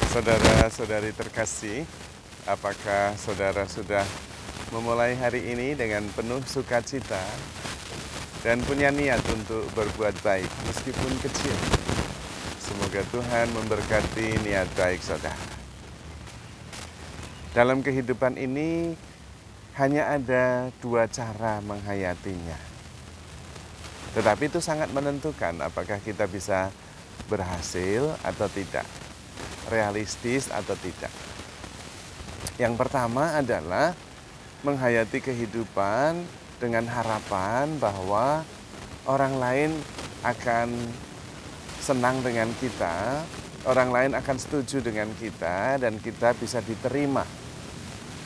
Saudara-saudari terkasih, apakah saudara sudah memulai hari ini dengan penuh sukacita dan punya niat untuk berbuat baik meskipun kecil? Semoga Tuhan memberkati niat baik saudara. Dalam kehidupan ini hanya ada dua cara menghayatinya. Tetapi itu sangat menentukan apakah kita bisa berhasil atau tidak, realistis atau tidak. Yang pertama adalah menghayati kehidupan dengan harapan bahwa orang lain akan senang dengan kita, orang lain akan setuju dengan kita, dan kita bisa diterima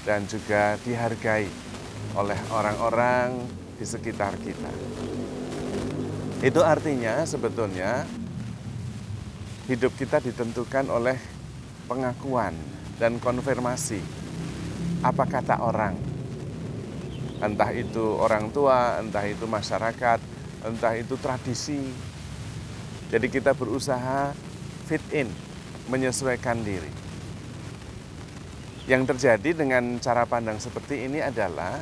dan juga dihargai oleh orang-orang di sekitar kita. Itu artinya sebetulnya hidup kita ditentukan oleh pengakuan dan konfirmasi apa kata orang. Entah itu orang tua, entah itu masyarakat, entah itu tradisi. Jadi kita berusaha fit in, menyesuaikan diri. Yang terjadi dengan cara pandang seperti ini adalah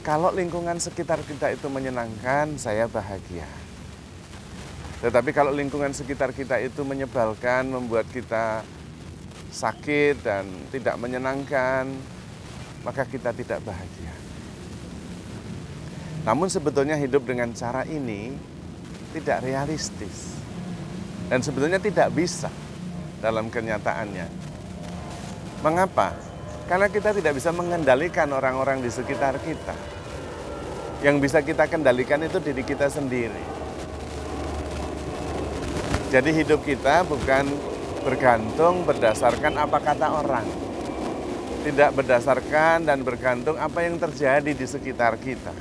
kalau lingkungan sekitar kita itu menyenangkan, saya bahagia. Tetapi kalau lingkungan sekitar kita itu menyebalkan, membuat kita sakit dan tidak menyenangkan, maka kita tidak bahagia. Namun sebetulnya hidup dengan cara ini tidak realistis. Dan sebetulnya tidak bisa dalam kenyataannya. Mengapa? Karena kita tidak bisa mengendalikan orang-orang di sekitar kita. Yang bisa kita kendalikan itu diri kita sendiri. Jadi hidup kita bukan bergantung berdasarkan apa kata orang. Tidak berdasarkan dan bergantung apa yang terjadi di sekitar kita.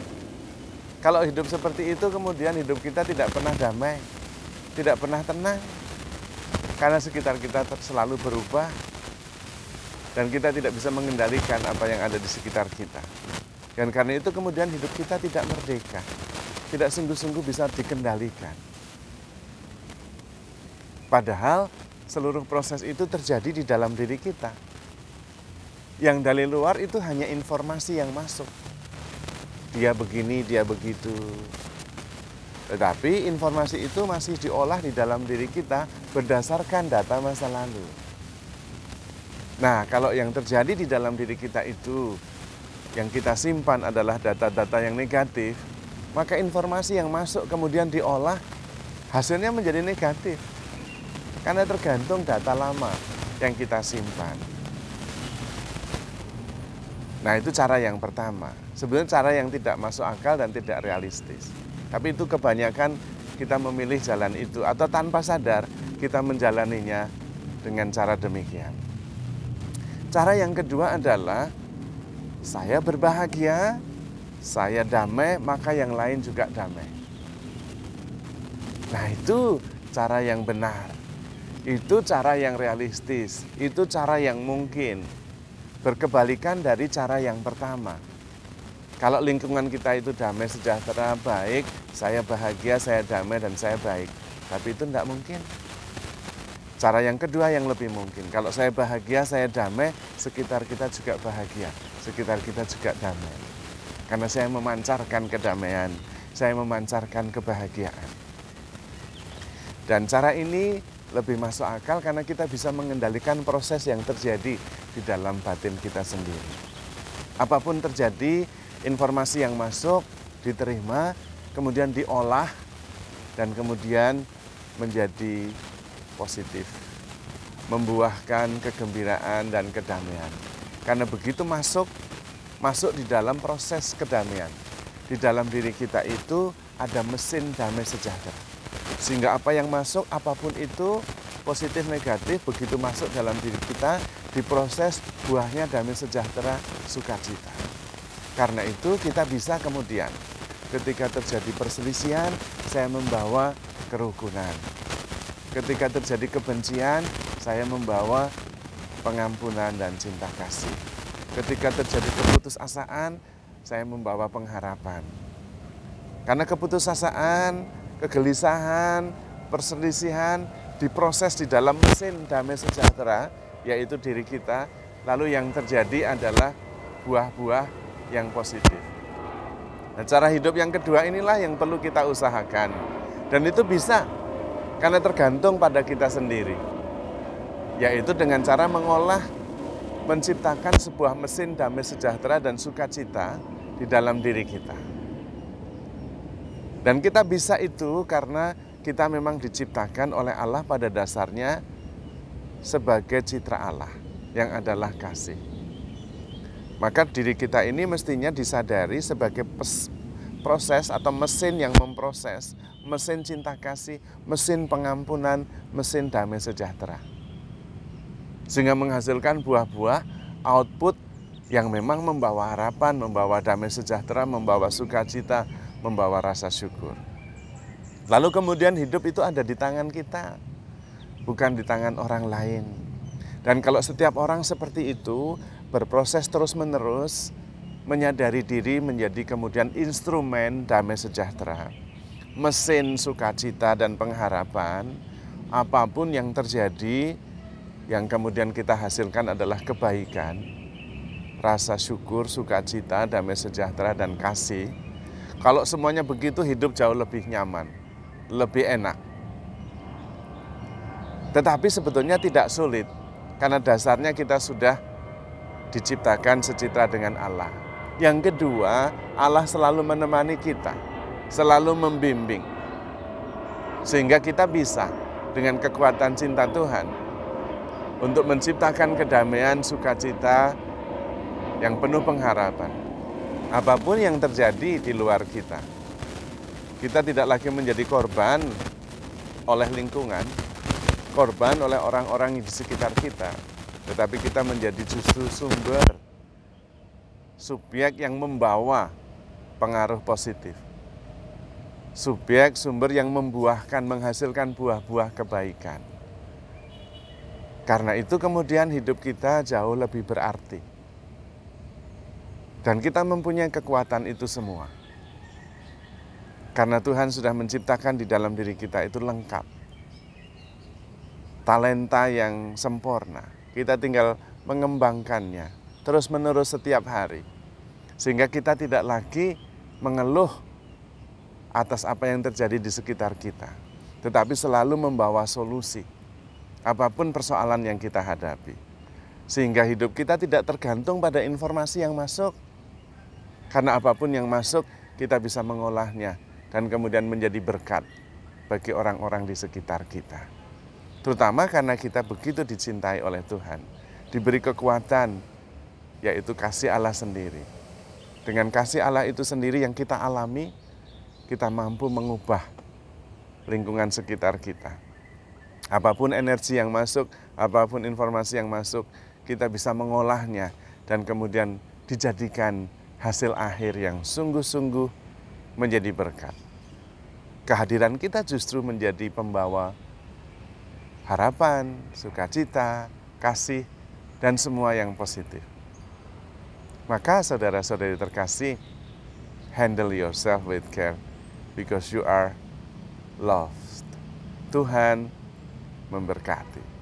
Kalau hidup seperti itu, kemudian hidup kita tidak pernah damai, tidak pernah tenang. Karena sekitar kita selalu berubah dan kita tidak bisa mengendalikan apa yang ada di sekitar kita. Dan karena itu kemudian hidup kita tidak merdeka, tidak sungguh-sungguh bisa dikendalikan. Padahal seluruh proses itu terjadi di dalam diri kita. Yang dari luar itu hanya informasi yang masuk. Dia begini, dia begitu. Tetapi informasi itu masih diolah di dalam diri kita berdasarkan data masa lalu. Nah, kalau yang terjadi di dalam diri kita itu, yang kita simpan adalah data-data yang negatif, maka informasi yang masuk kemudian diolah, hasilnya menjadi negatif. Karena tergantung data lama yang kita simpan. Nah, itu cara yang pertama. Sebenarnya cara yang tidak masuk akal dan tidak realistis. Tapi itu kebanyakan kita memilih jalan itu atau tanpa sadar kita menjalaninya dengan cara demikian. Cara yang kedua adalah saya berbahagia, saya damai, maka yang lain juga damai. Nah, itu cara yang benar. Itu cara yang realistis, itu cara yang mungkin. Berkebalikan dari cara yang pertama. Kalau lingkungan kita itu damai, sejahtera, baik, saya bahagia, saya damai, dan saya baik. Tapi itu tidak mungkin. Cara yang kedua yang lebih mungkin. Kalau saya bahagia, saya damai, sekitar kita juga bahagia. Sekitar kita juga damai. Karena saya memancarkan kedamaian, saya memancarkan kebahagiaan. Dan cara ini lebih masuk akal karena kita bisa mengendalikan proses yang terjadi di dalam batin kita sendiri. Apapun terjadi, informasi yang masuk, diterima, kemudian diolah, dan kemudian menjadi positif. Membuahkan kegembiraan dan kedamaian. Karena begitu masuk di dalam proses kedamaian. Di dalam diri kita itu ada mesin damai sejahtera. Sehingga apa yang masuk, apapun itu, positif negatif, begitu masuk dalam diri kita, diproses buahnya damai sejahtera, sukacita. Karena itu kita bisa kemudian, ketika terjadi perselisihan, saya membawa kerukunan. Ketika terjadi kebencian, saya membawa pengampunan dan cinta kasih. Ketika terjadi keputusasaan, saya membawa pengharapan. Karena keputusasaan, kegelisahan, perselisihan diproses di dalam mesin damai sejahtera yaitu diri kita, lalu yang terjadi adalah buah-buah yang positif. Nah, cara hidup yang kedua inilah yang perlu kita usahakan. Dan itu bisa, karena tergantung pada kita sendiri. Yaitu dengan cara mengolah, menciptakan sebuah mesin damai sejahtera dan sukacita di dalam diri kita. Dan kita bisa itu karena kita memang diciptakan oleh Allah pada dasarnya sebagai citra Allah, yang adalah kasih. Maka diri kita ini mestinya disadari sebagai proses atau mesin yang memproses, mesin cinta kasih, mesin pengampunan, mesin damai sejahtera. Sehingga menghasilkan buah-buah output yang memang membawa harapan, membawa damai sejahtera, membawa sukacita, membawa rasa syukur. Lalu kemudian hidup itu ada di tangan kita, bukan di tangan orang lain. Dan kalau setiap orang seperti itu berproses terus-menerus, menyadari diri menjadi kemudian instrumen damai sejahtera, mesin sukacita dan pengharapan, apapun yang terjadi, yang kemudian kita hasilkan adalah kebaikan, rasa syukur, sukacita, damai sejahtera, dan kasih. Kalau semuanya begitu, hidup jauh lebih nyaman, lebih enak. Tetapi sebetulnya tidak sulit, karena dasarnya kita sudah diciptakan secitra dengan Allah. Yang kedua, Allah selalu menemani kita, selalu membimbing. Sehingga kita bisa dengan kekuatan cinta Tuhan untuk menciptakan kedamaian, sukacita yang penuh pengharapan. Apapun yang terjadi di luar kita, kita tidak lagi menjadi korban oleh lingkungan, korban oleh orang-orang di sekitar kita, tetapi kita menjadi justru sumber, subjek yang membawa pengaruh positif. Subjek, sumber yang membuahkan, menghasilkan buah-buah kebaikan. Karena itu kemudian hidup kita jauh lebih berarti. Dan kita mempunyai kekuatan itu semua. Karena Tuhan sudah menciptakan di dalam diri kita itu lengkap. Talenta yang sempurna. Kita tinggal mengembangkannya terus-menerus setiap hari. Sehingga kita tidak lagi mengeluh atas apa yang terjadi di sekitar kita, tetapi selalu membawa solusi apapun persoalan yang kita hadapi. Sehingga hidup kita tidak tergantung pada informasi yang masuk. Karena apapun yang masuk, kita bisa mengolahnya dan kemudian menjadi berkat bagi orang-orang di sekitar kita. Terutama karena kita begitu dicintai oleh Tuhan, diberi kekuatan, yaitu kasih Allah sendiri. Dengan kasih Allah itu sendiri yang kita alami, kita mampu mengubah lingkungan sekitar kita. Apapun energi yang masuk, apapun informasi yang masuk, kita bisa mengolahnya dan kemudian dijadikan hasil akhir yang sungguh-sungguh menjadi berkat. Kehadiran kita justru menjadi pembawa harapan, sukacita, kasih, dan semua yang positif. Maka saudara-saudari terkasih, handle yourself with care because you are loved. Tuhan memberkati.